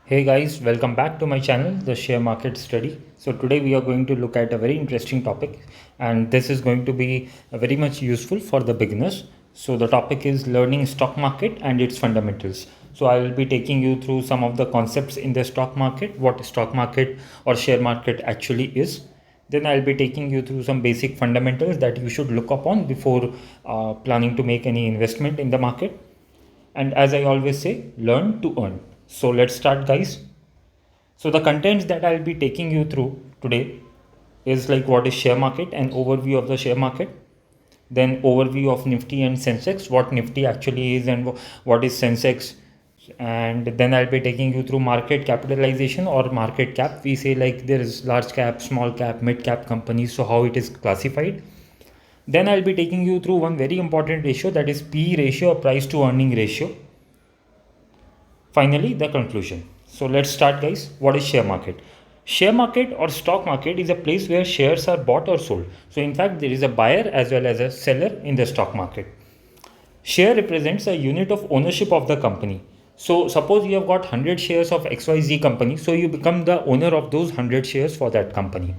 Hey guys, welcome back to my channel, The Share Market Study. So today we are going to look at a very interesting topic, and this is going to be very much useful for the beginners. So the topic is learning stock market and its fundamentals. So I will be taking you through some of the concepts in the stock market, what stock market or share market actually is. Then I'll be taking you through some basic fundamentals that you should look upon before planning to make any investment in the market. And as I always say, learn to earn. So let's start, guys. So the contents that I'll be taking you through today is like what is share market, an overview of the share market, then overview of Nifty and Sensex, what Nifty actually is and what is Sensex, and then I'll be taking you through market capitalization or market cap. We say like there is large cap, small cap, mid cap companies, so how it is classified. Then I'll be taking you through one very important ratio, that is PE ratio or price to earning ratio. Finally, the conclusion. So let's start, guys. What is share market? Share market or stock market is a place where shares are bought or sold. So in fact, there is a buyer as well as a seller in the stock market. Share represents a unit of ownership of the company. So suppose you have got 100 shares of XYZ company, so you become the owner of those 100 shares for that company.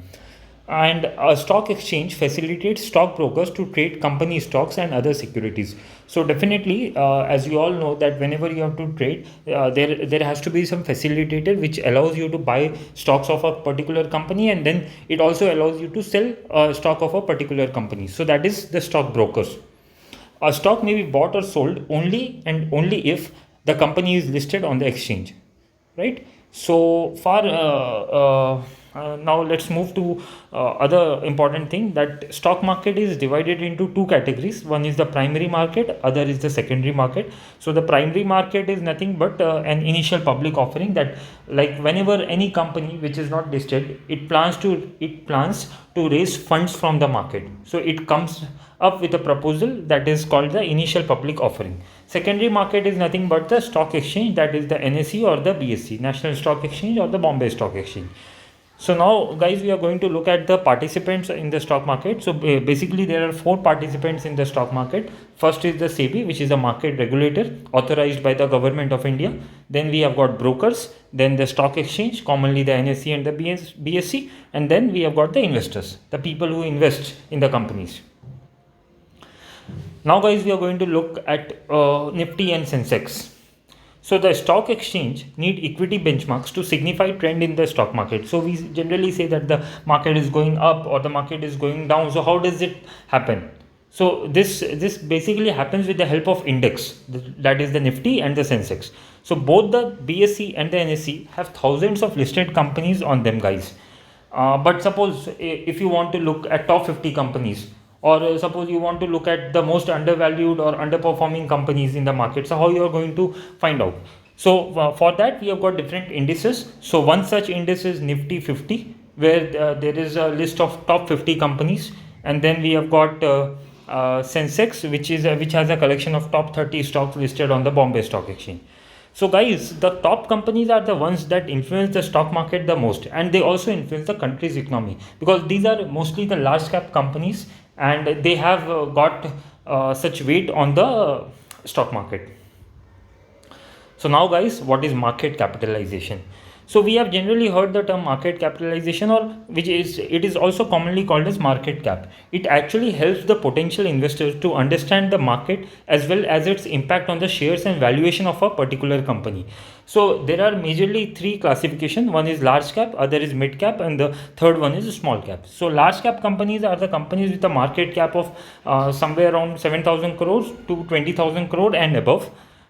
And a stock exchange facilitates stockbrokers to trade company stocks and other securities. So definitely, as you all know, that whenever you have to trade, there has to be some facilitator which allows you to buy stocks of a particular company, and then it also allows you to sell stock of a particular company. So that is the stockbrokers. A stock may be bought or sold only and only if the company is listed on the exchange, right? So far, now let's move to other important thing, that stock market is divided into two categories. One is the primary market, other is the secondary market. So the primary market is nothing but an initial public offering, that like whenever any company which is not listed, it plans to raise funds from the market. So it comes up with a proposal that is called the initial public offering. Secondary market is nothing but the stock exchange, that is the NSE or the BSE, National Stock Exchange, or the Bombay Stock Exchange. So now, guys, we are going to look at the participants in the stock market. So basically there are four participants in the stock market. First is the SEBI, which is a market regulator authorized by the government of India. Then we have got brokers, then the stock exchange, commonly the NSE and the BSE, and then we have got the investors, the people who invest in the companies. Now, guys, we are going to look at Nifty and Sensex. So the stock exchange need equity benchmarks to signify trend in the stock market. So we generally say that the market is going up or the market is going down. So how does it happen? So this basically happens with the help of index, that is the Nifty and the Sensex. So both the BSE and the NSE have thousands of listed companies on them, guys. But suppose if you want to look at top 50 companies, or suppose you want to look at the most undervalued or underperforming companies in the market, so how you are going to find out? So for that we have got different indices. So one such index is Nifty 50, where there is a list of top 50 companies, and then we have got Sensex, which has a collection of top 30 stocks listed on the Bombay Stock Exchange. So guys, the top companies are the ones that influence the stock market the most, and they also influence the country's economy, because these are mostly the large cap companies, and they have got such weight on the stock market. So now, guys, what is market capitalization? So we have generally heard the term market capitalization, or it is also commonly called as market cap. It actually helps the potential investors to understand the market as well as its impact on the shares and valuation of a particular company. So there are majorly three classification. One is large cap, other is mid cap, and the third one is small cap. So large cap companies are the companies with a market cap of somewhere around 7,000 crores to 20,000 crore and above.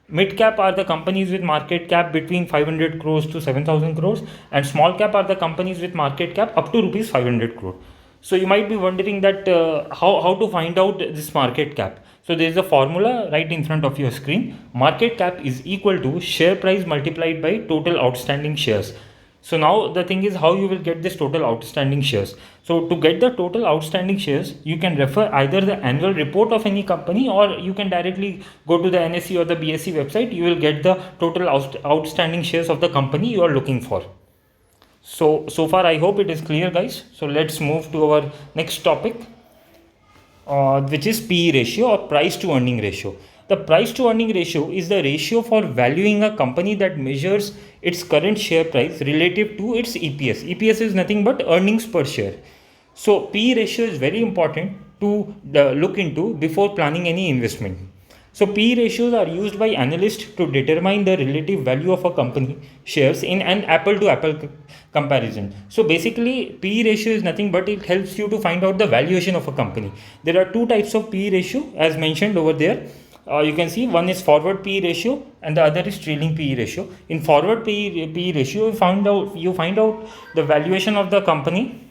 Mid cap are the companies with market cap between 500 crores to 7,000 crores, and small cap are the companies with market cap up to rupees 500 crore. So you might be wondering that how to find out this market cap. So there is a formula right in front of your screen. Market cap is equal to share price multiplied by total outstanding shares. So now the thing is how you will get this total outstanding shares. So to get the total outstanding shares, you can refer either the annual report of any company, or you can directly go to the NSE or the BSE website. You will get the total outstanding shares of the company you are looking for. So far I hope it is clear, guys. So let's move to our next topic, which is PE ratio or price to earning ratio. The price to earning ratio is the ratio for valuing a company that measures its current share price relative to its EPS. EPS is nothing but earnings per share. So P ratio is very important to look into before planning any investment. So P ratios are used by analysts to determine the relative value of a company shares in an apple to apple comparison. So basically P ratio is nothing but it helps you to find out the valuation of a company. There are two types of P ratio as mentioned over there. You can see one is forward P ratio and the other is trailing P ratio. In forward P ratio, you find out the valuation of the company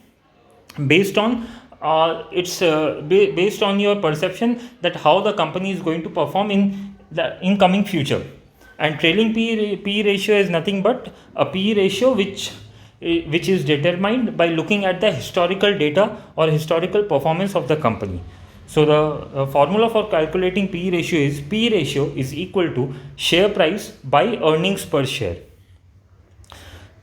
based on based on your perception that how the company is going to perform in the incoming future. And trailing P ratio is nothing but a P ratio which is determined by looking at the historical data or historical performance of the company. So the formula for calculating P ratio is P ratio is equal to share price by earnings per share.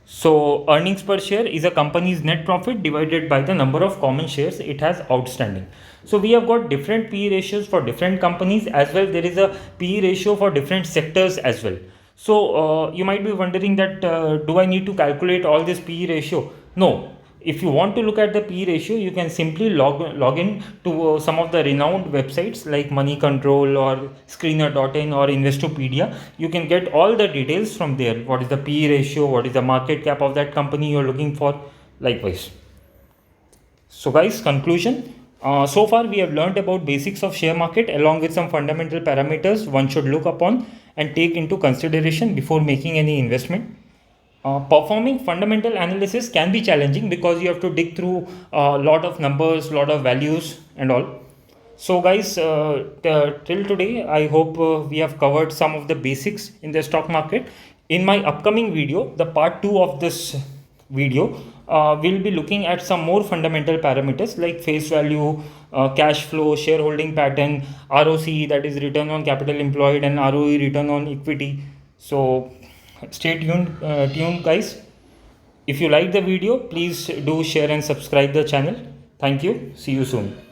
So earnings per share is a company's net profit divided by the number of common shares it has outstanding. So we have got different P ratios for different companies as well. There is a P ratio for different sectors as well. So you might be wondering that do I need to calculate all this P ratio? No. If you want to look at the P ratio, you can simply log in to some of the renowned websites like Money Control or Screener.in or Investopedia. You can get all the details from there. What is the P ratio? What is the market cap of that company you're looking for? Likewise. So guys, conclusion. So far we have learned about basics of share market along with some fundamental parameters one should look upon and take into consideration before making any investment. Performing fundamental analysis can be challenging because you have to dig through a lot of numbers, lot of values and all. So guys, till today, I hope we have covered some of the basics in the stock market. In my upcoming video, the part 2 of this video, we'll be looking at some more fundamental parameters like face value, cash flow, shareholding pattern, ROC, that is return on capital employed, and ROE, return on equity. So stay tuned guys. If you like the video, please do share and subscribe the channel. Thank you. See you soon.